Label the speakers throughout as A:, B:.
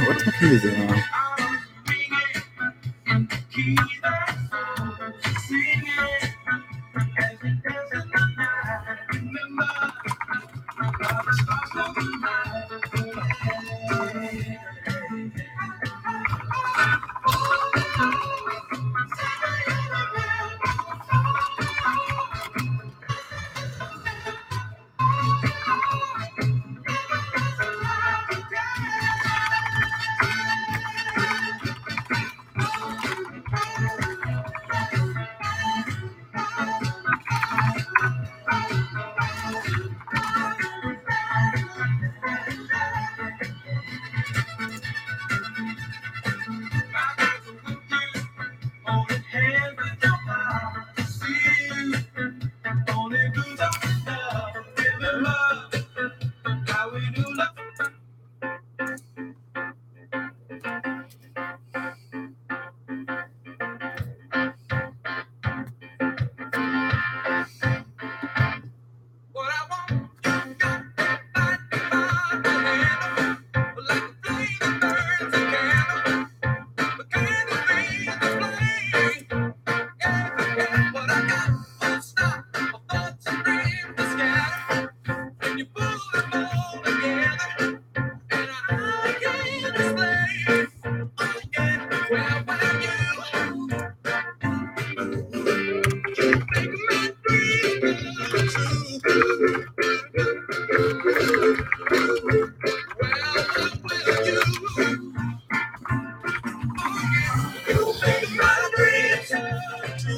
A: What music, man?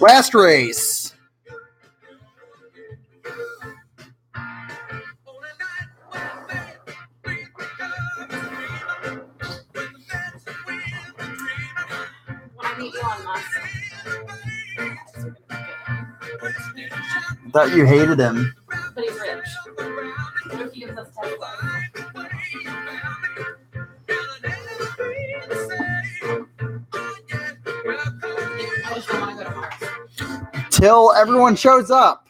A: Last race. I thought you hated him.
B: But he's rich. What if he gives us Tesla? I just don't want to go to Mars.
A: Till everyone shows up.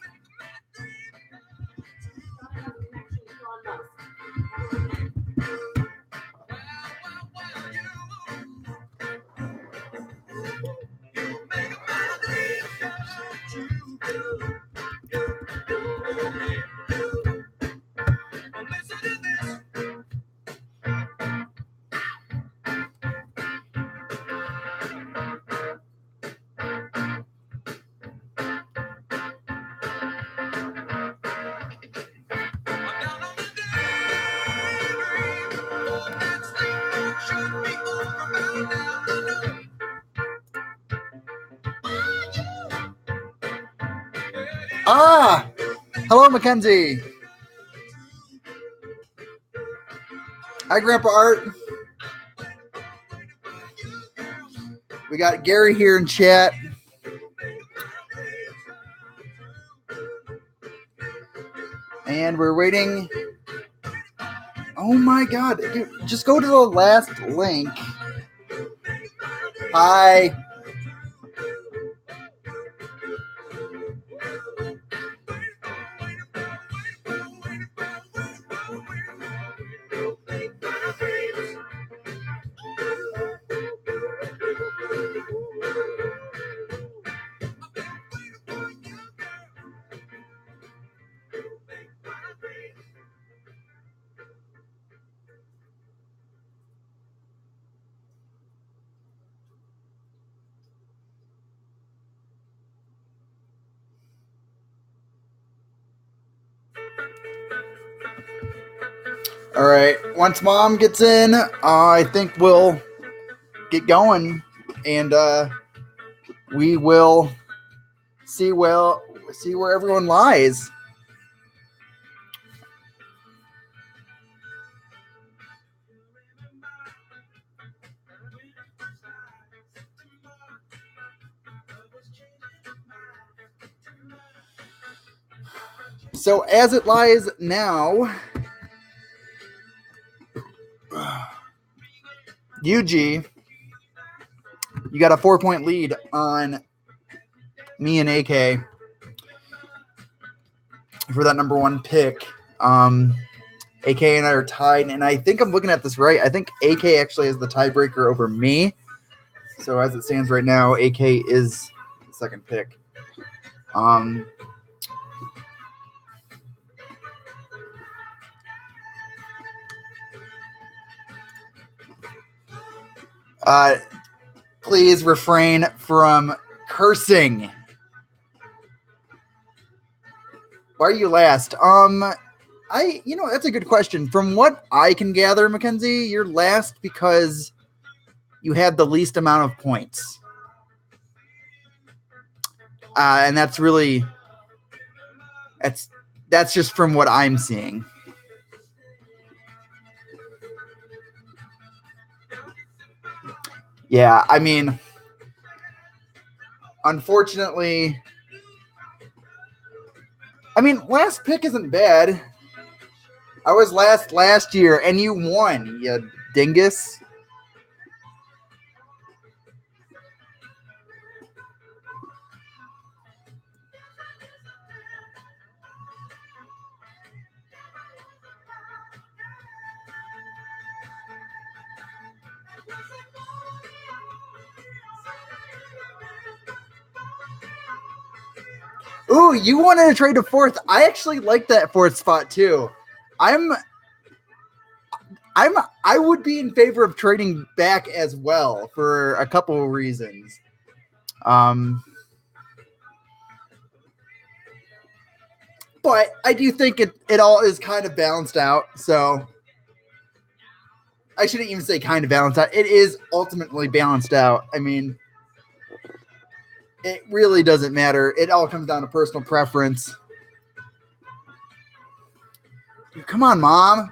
A: Hello, Mackenzie. Hi, Grandpa Art. We got Gary here in chat. And we're waiting. Oh my God. Dude, just go to the last link. Hi. All right. Once Mom gets in, I think we'll get going, and we will see where everyone lies. So as it lies now, UG, you got a 4-point lead on me and AK for that number one pick. AK and I are tied, and I think I'm looking at this right. I think AK actually is the tiebreaker over me. So as it stands right now, AK is the second pick. Please refrain from cursing. Why are you last? That's a good question. From what I can gather, Mackenzie, you're last because you had the least amount of points. And that's just from what I'm seeing. Yeah, I mean, unfortunately, last pick isn't bad. I was last year, and you won, you dingus. Ooh, you wanted to trade to fourth. I actually like that fourth spot too. I would be in favor of trading back as well for a couple of reasons. But I do think it all is kind of balanced out. So I shouldn't even say kind of balanced out. It is ultimately balanced out. I mean, it really doesn't matter. It all comes down to personal preference. Dude, come on, Mom.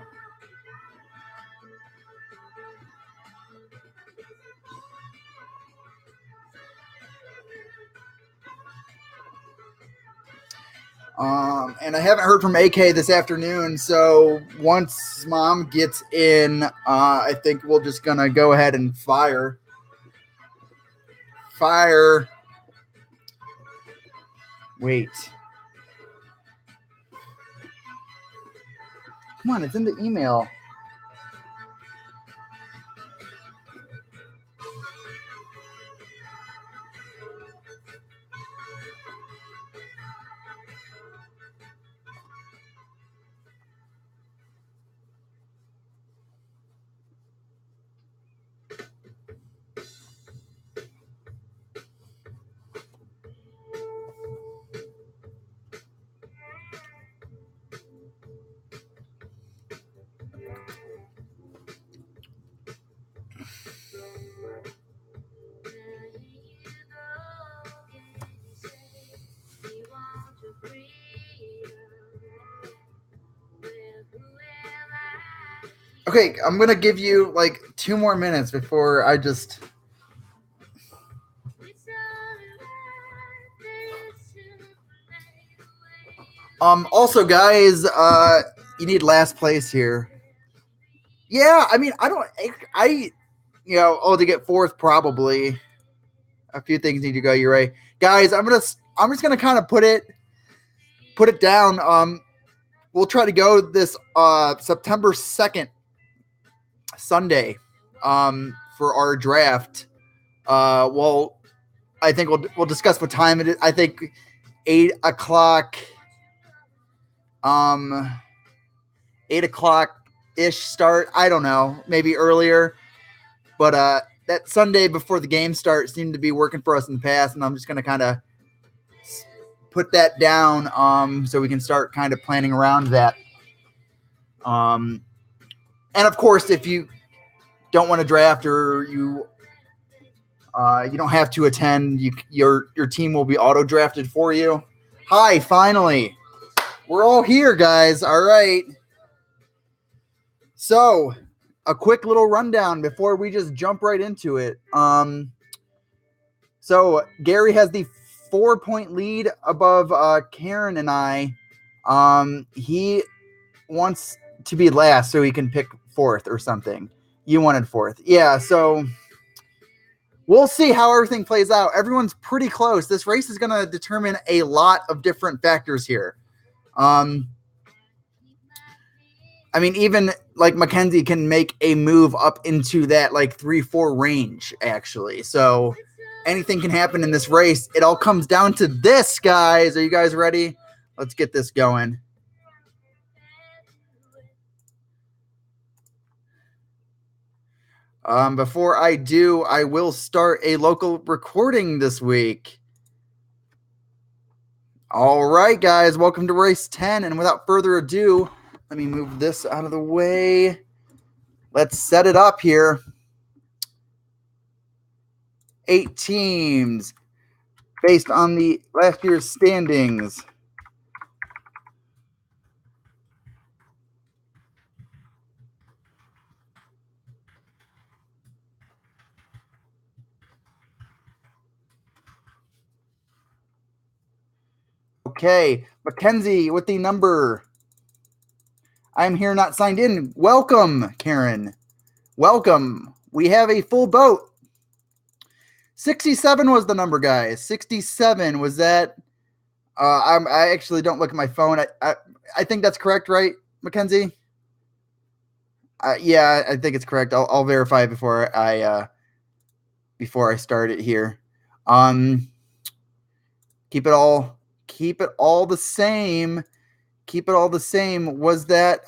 A: And I haven't heard from AK this afternoon, so once Mom gets in, I think we're just gonna go ahead and fire. Wait. Come on, it's in the email. Okay, I'm going to give you like 2 more minutes before I just... Also, guys, you need last place here. Yeah, I mean, to get fourth, probably. A few things need to go your way. Guys, I'm just going to kind of put it down. We'll try to go this September 2nd, Sunday, for our draft. Well, I think we'll discuss what time it is. I think 8 o'clock. 8 o'clock-ish start. I don't know, maybe earlier. But that Sunday before the game starts seemed to be working for us in the past, and I'm just going to kind of put that down so we can start kind of planning around that. And of course, if you don't want to draft or you don't have to attend, your team will be auto drafted for you. Hi, finally. We're all here, guys. All right. So, a quick little rundown before we just jump right into it. So Gary has the 4-point lead above Karen and I. He wants to be last so he can pick fourth or something. You wanted fourth. Yeah, so we'll see how everything plays out. Everyone's pretty close. This race is going to determine a lot of different factors here. I mean, even like Mackenzie can make a move up into that like 3-4 range, actually. So anything can happen in this race. It all comes down to this, guys. Are you guys ready? Let's get this going. Before I do, I will start a local recording this week. All right, guys, welcome to race 10. And without further ado, let me move this out of the way. Let's set it up here. 8 teams based on the last year's standings. Okay, Mackenzie with the number. I'm here not signed in. Welcome, Karen. Welcome. We have a full boat. 67 was the number, guys. 67 was that. I actually don't look at my phone. I think that's correct, right, Mackenzie? Yeah, I think it's correct. I'll verify before I start it here. Keep it all the same. Keep it all the same. Was that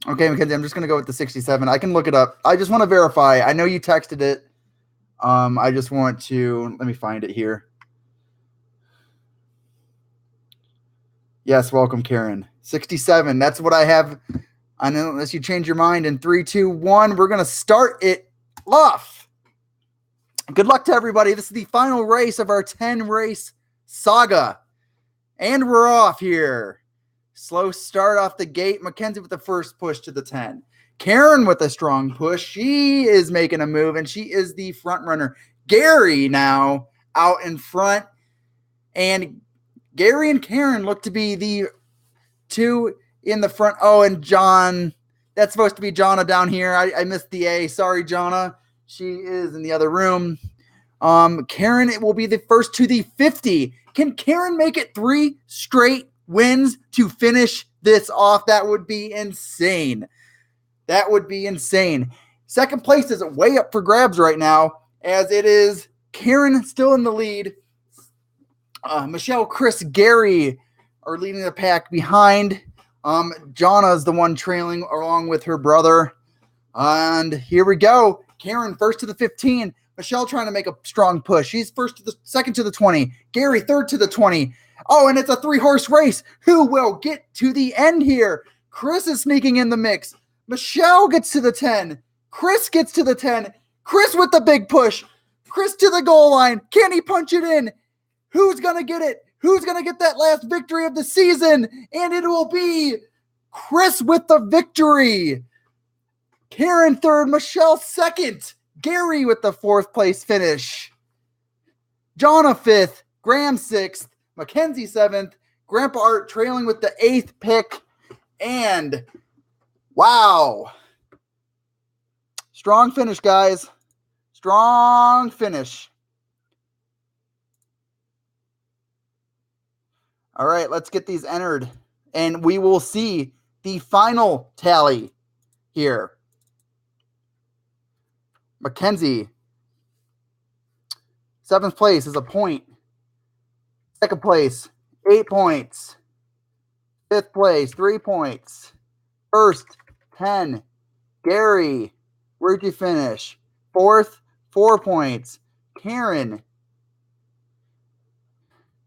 A: okay, Mackenzie, I'm just going to go with the 67. I can look it up. I just want to verify. I know you texted it. I just want to, let me find it here. Yes, welcome, Karen. 67. That's what I have. Unless you change your mind in 3, 2, 1, we're going to start it off. Good luck to everybody. This is the final race of our 10-race saga. And we're off here. Slow start off the gate. Mackenzie with the first push to the 10. Karen with a strong push. She is making a move, and she is the front runner. Gary now out in front. And Gary and Karen look to be the two in the front. Oh, and John. That's supposed to be Jonna down here. I missed the A. Sorry, Jonna. She is in the other room. Karen, it will be the first to the 50. Can Karen make it 3 straight wins to finish this off? That would be insane. That would be insane. Second place is way up for grabs right now, as it is Karen still in the lead. Michelle, Chris, Gary are leading the pack behind. Jonna is the one trailing along with her brother. And here we go. Karen first to the 15. Michelle trying to make a strong push. She's second to the 20. Gary third to the 20. Oh, and it's a 3-horse race. Who will get to the end here? Chris is sneaking in the mix. Michelle gets to the 10. Chris gets to the 10. Chris with the big push. Chris to the goal line. Can he punch it in? Who's going to get it? Who's going to get that last victory of the season? And it will be Chris with the victory. Karen third, Michelle second. Gary with the 4th place finish. Jonna 5th, Graham 6th, Mackenzie 7th, Grandpa Art trailing with the 8th pick. And wow. Strong finish, guys. Strong finish. All right, let's get these entered, and we will see the final tally here. Mackenzie, 7th place is a point. 2nd place, 8 points. 5th place, 3 points. 1st, 10. Gary, where'd you finish? 4th, 4 points. Karen,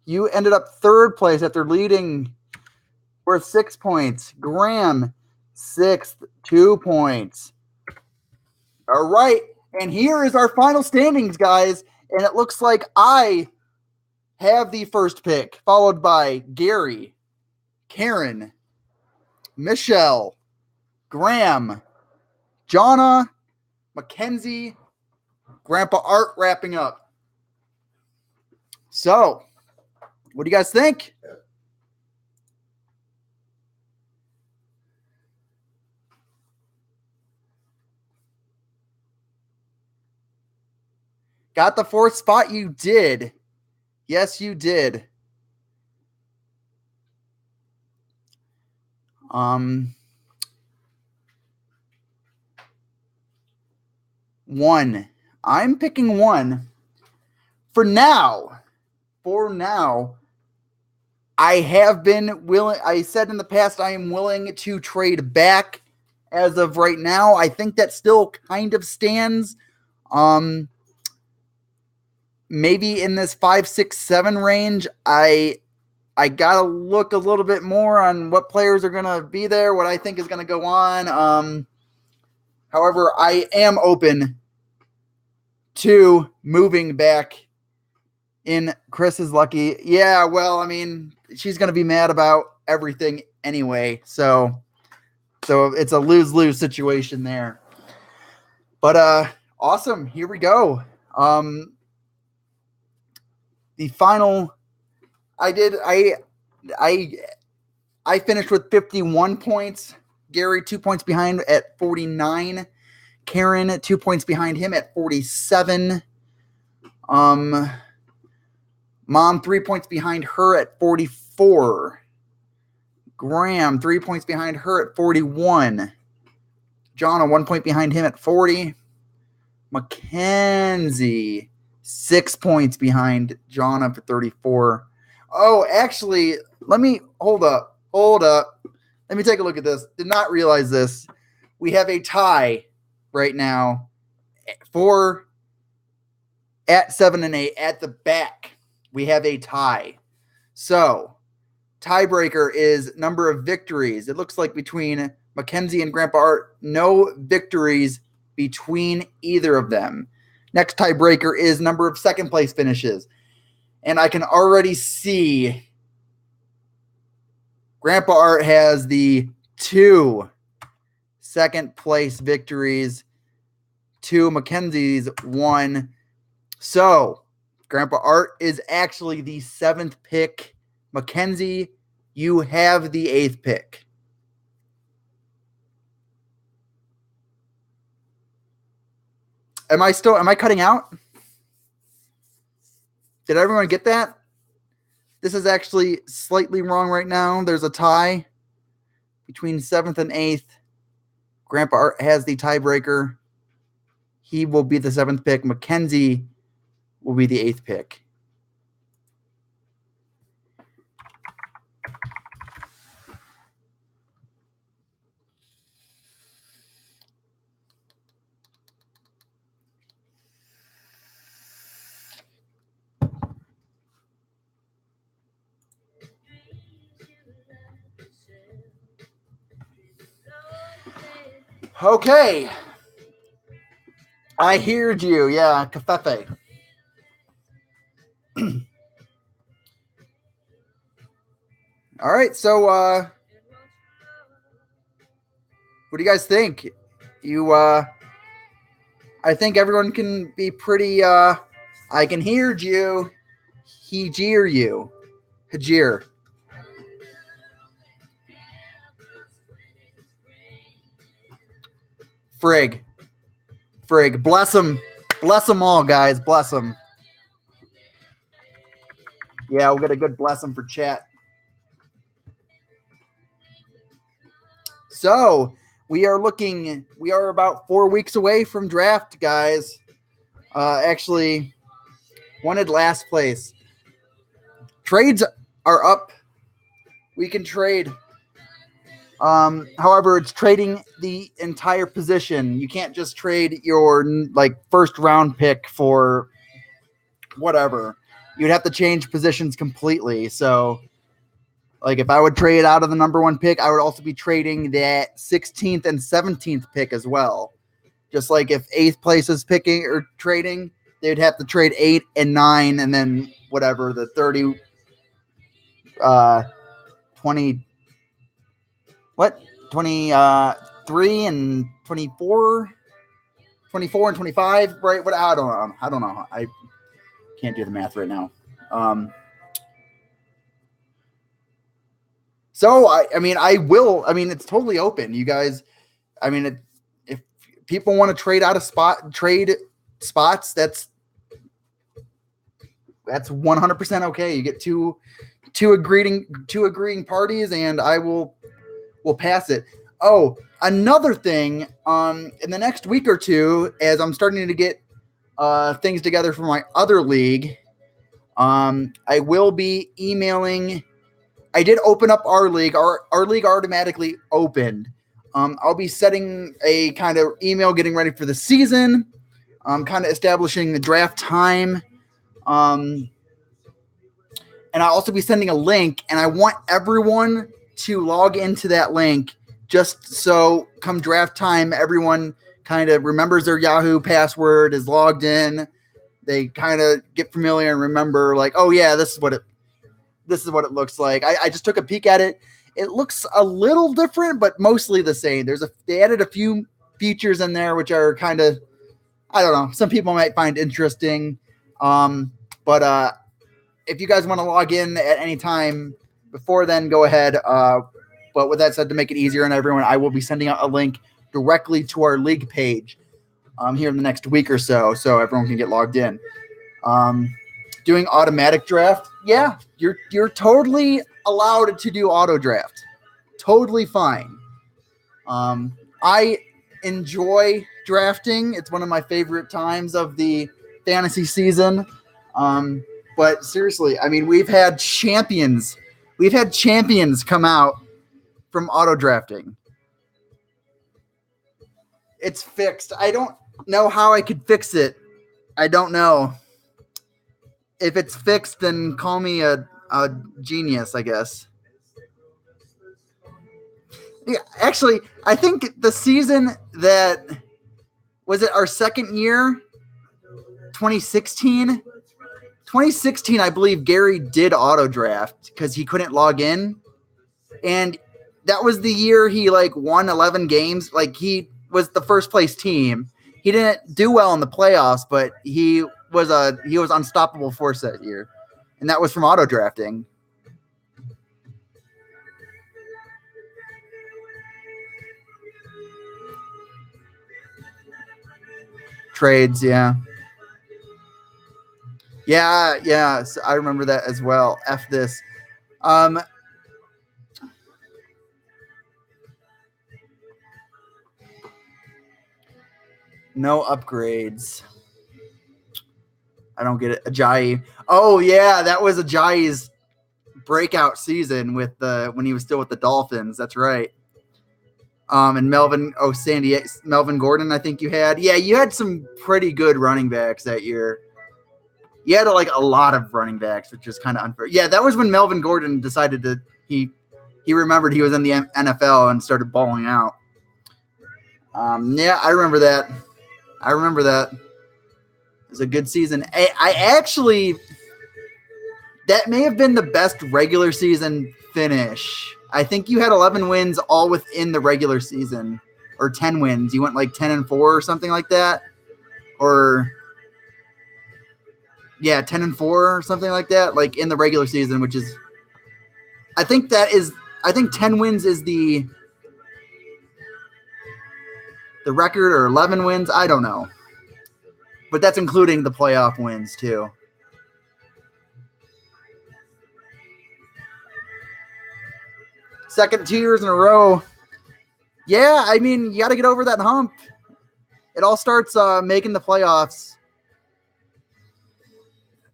A: you ended up 3rd place after leading worth 6 points. Graham, 6th, 2 points. All right, and here is our final standings, guys. And it looks like I have the first pick, followed by Gary, Karen, Michelle, Graham, Jonna, Mackenzie, Grandpa Art wrapping up. So, what do you guys think? Got the 4th spot? You did. Yes, you did. One. I'm picking 1. For now, I have been willing. I said in the past I am willing to trade back. As of right now, I think that still kind of stands. Maybe in this 5, 6, 7 range, I gotta look a little bit more on what players are gonna be there, what I think is gonna go on. However, I am open to moving back in. Chris is lucky. Yeah, well, I mean, she's gonna be mad about everything anyway, so it's a lose-lose situation there. But awesome. Here we go. The final, I finished with 51 points. Gary 2 points behind at 49. Karen 2 points behind him at 47. Mom 3 points behind her at 44. Graham 3 points behind her at 41. Jonna 1 point behind him at 40. Mackenzie 6 points behind Jonna for 34. Oh, actually, let me hold up. Let me take a look at this. Did not realize this. We have a tie right now at 7 and 8 at the back. We have a tie. So tiebreaker is number of victories. It looks like between Mackenzie and Grandpa Art, no victories between either of them. Next tiebreaker is number of second place finishes. And I can already see Grandpa Art has the 2 second place victories, 2 Mackenzie's 1. So Grandpa Art is actually the 7th pick. Mackenzie, you have the 8th pick. Am I cutting out? Did everyone get that? This is actually slightly wrong right now. There's a tie between 7th and 8th. Grandpa Art has the tiebreaker. He will be the 7th pick. Mackenzie will be the 8th pick. Okay. I heard you. Yeah, Cafefe. All right. So, what do you guys think? I think everyone can be pretty, I can hear you. He jeer you. Hajir. Frig. Bless them. Bless them all, guys. Bless them. Yeah, we'll get a good bless them for chat. So we are about 4 weeks away from draft, guys. Actually, wanted last place. Trades are up. We can trade. However, it's trading the entire position. You can't just trade your first round pick for whatever. You'd have to change positions completely. So, if I would trade out of the number 1 pick, I would also be trading that 16th and 17th pick as well. Just like if 8th place is picking or trading, they'd have to trade 8 and 9 and then whatever, the 30, 20, what? 23 and 24, 24 and 25, right? What? I don't know. I can't do the math right now. So it's totally open, you guys. If people want to trade spots, that's 100% okay. You get two agreeing parties, and I will pass it. Oh, another thing, in the next week or two, as I'm starting to get things together for my other league, I will be emailing. I did open up our league. Our league automatically opened. I'll be setting a kind of email, getting ready for the season, kind of establishing the draft time. And I'll also be sending a link, and I want everyone to log into that link just so come draft time, everyone kind of remembers their Yahoo password, is logged in. They kind of get familiar and remember, oh yeah, this is what it looks like. I just took a peek at it. It looks a little different, but mostly the same. They added a few features in there, which are kind of, I don't know, some people might find interesting. But if you guys want to log in at any time before then, go ahead. But with that said, to make it easier on everyone, I will be sending out a link directly to our league page here in the next week or so everyone can get logged in. Doing automatic draft, yeah, you're totally allowed to do auto draft. Totally fine. I enjoy drafting. It's one of my favorite times of the fantasy season. But seriously, we've had champions come out from auto drafting. It's fixed. I don't know how I could fix it. I don't know. If it's fixed, then call me a genius, I guess. Actually, I think the season that was it our second year, 2016. 2016, I believe Gary did auto draft because he couldn't log in, and that was the year he like won 11 games. Like he was the first place team. He didn't do well in the playoffs, but he was unstoppable force that year, and that was from auto drafting. Trades, yeah. Yeah, so I remember that as well. F this. No upgrades. I don't get it. Ajayi. Oh yeah, that was Ajayi's breakout season with when he was still with the Dolphins. That's right. And Melvin Gordon, I think you had. Yeah, you had some pretty good running backs that year. You had like a lot of running backs, which is kind of unfair. Yeah, that was when Melvin Gordon decided that he remembered he was in the NFL and started balling out. Yeah, I remember that. It was a good season. I actually, that may have been the best regular season finish. I think you had 11 wins all within the regular season, or 10 wins. You went like 10-4 or something like that, or yeah, 10-4 or something like that, like in the regular season, which is, I think 10 wins is the record, or 11 wins. I don't know, but that's including the playoff wins too. Second 2 years in a row. Yeah, I mean, you got to get over that hump. It all starts making the playoffs.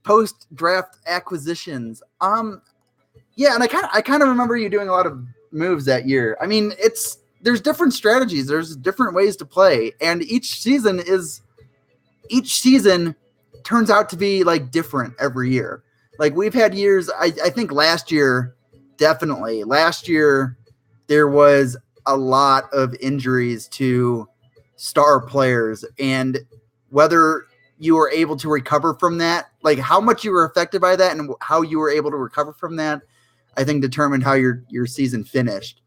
A: Post-draft acquisitions. Yeah, and I kind of remember you doing a lot of moves that year. I mean, there's different strategies. There's different ways to play, and each season turns out to be like different every year. Like we've had years. I think last year. Definitely. Last year, there was a lot of injuries to star players, and whether you were able to recover from that, like how much you were affected by that and how you were able to recover from that, I think determined how your season finished.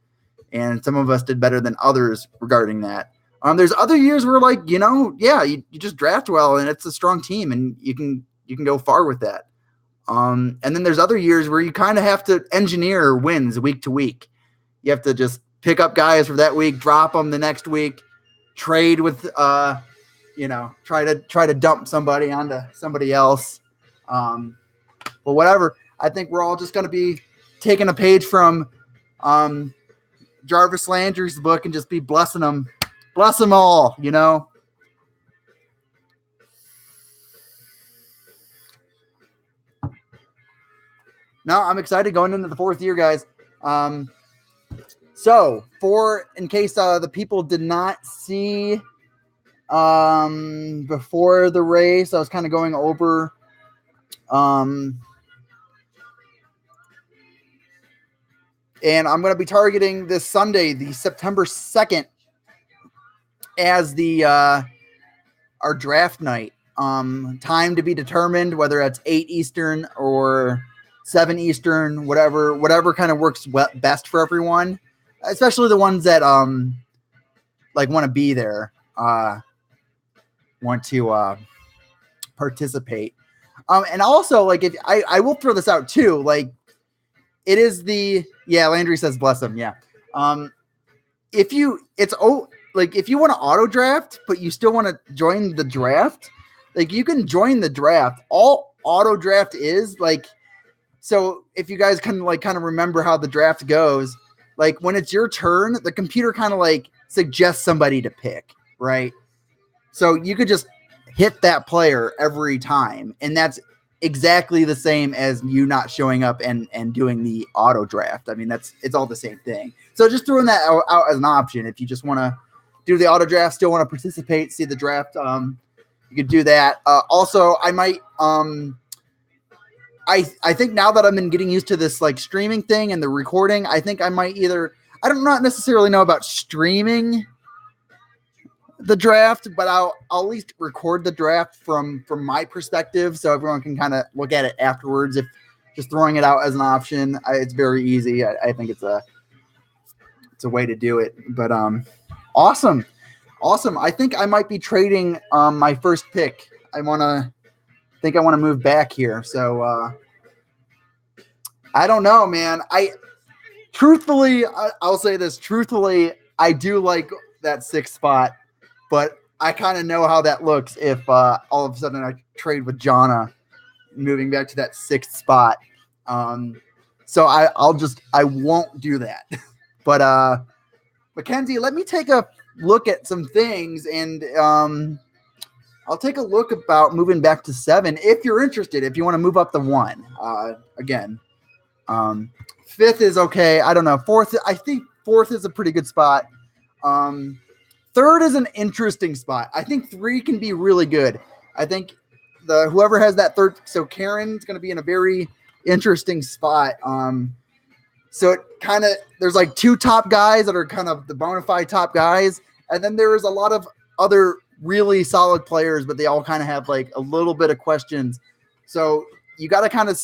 A: And some of us did better than others regarding that. There's other years where like, you just draft well and it's a strong team and you can go far with that. And then there's other years where you kind of have to engineer wins week to week. You have to just pick up guys for that week, drop them the next week, trade with, try to dump somebody onto somebody else. But whatever. I think we're all just going to be taking a page from Jarvis Landry's book and just be blessing them. Bless them all, No, I'm excited going into the fourth year, guys. So, in case the people did not see before the race, I was kind of going over and I'm going to be targeting this Sunday, the September 2nd, as our draft night. Time to be determined, whether that's 8 Eastern or 7 Eastern, whatever kind of works best for everyone, especially the ones that want to be there, want to participate. And also, like, if I will throw this out too, like, it is Landry says bless him, yeah. If you want to auto draft but you still want to join the draft, like, you can join the draft. All auto draft is like, so if you guys kind of remember how the draft goes, like when it's your turn, the computer kind of like suggests somebody to pick, right? So you could just hit that player every time, and that's exactly the same as you not showing up and doing the auto draft. I mean, it's all the same thing. So just throwing that out as an option. If you just want to do the auto draft, still want to participate, see the draft, you could do that. Also, I might I think now that I've been getting used to this like streaming thing and the recording, I think I might I don't not necessarily know about streaming the draft, but I'll at least record the draft from my perspective, so everyone can kind of look at it afterwards. If just throwing it out as an option, it's very easy. I think it's a way to do it. But awesome. I think I might be trading my first pick. I want to move back here. So I don't know, man. I'll say this truthfully. I do like that 6th spot, but I kind of know how that looks if all of a sudden I trade with Jonna, moving back to that 6th spot. So I won't do that. But Mackenzie, let me take a look at some things, and I'll take a look about moving back to 7 if you're interested. If you want to move up to 1, again, 5th is okay. I don't know. 4th, I think 4th is a pretty good spot. 3rd is an interesting spot. I think 3 can be really good. I think whoever has that 3rd, so Karen's going to be in a very interesting spot. So it kind of, there's like 2 top guys that are kind of the bona fide top guys, and then there's a lot of other really solid players, but they all kind of have like a little bit of questions. So you got to kind of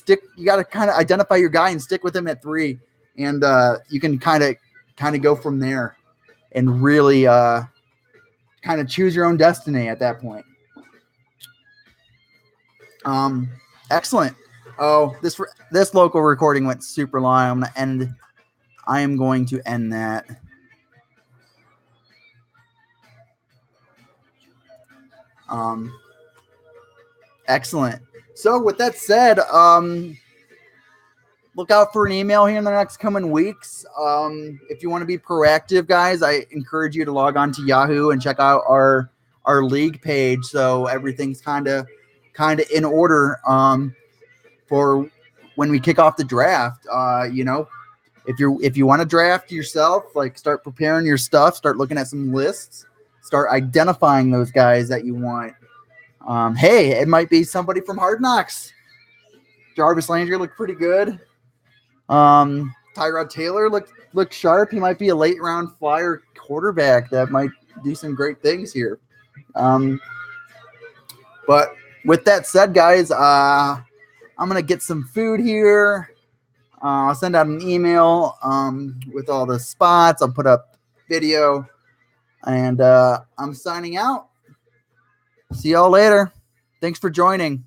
A: identify your guy and stick with him at 3, and you can kind of go from there and really kind of choose your own destiny at that point. Excellent. Oh, this local recording went super long. I am going to end that. Excellent. So with that said, look out for an email here in the next coming weeks. If you want to be proactive, guys, I encourage you to log on to Yahoo and check out our league page. So everything's kind of in order for when we kick off the draft. If you want to draft yourself, like start preparing your stuff, start looking at some lists, start identifying those guys that you want. Hey, it might be somebody from Hard Knocks. Jarvis Landry looked pretty good. Tyrod Taylor looked sharp. He might be a late round flyer quarterback that might do some great things here. But with that said, guys, I'm going to get some food here. I'll send out an email with all the spots. I'll put up video. And I'm signing out. See y'all later. Thanks for joining.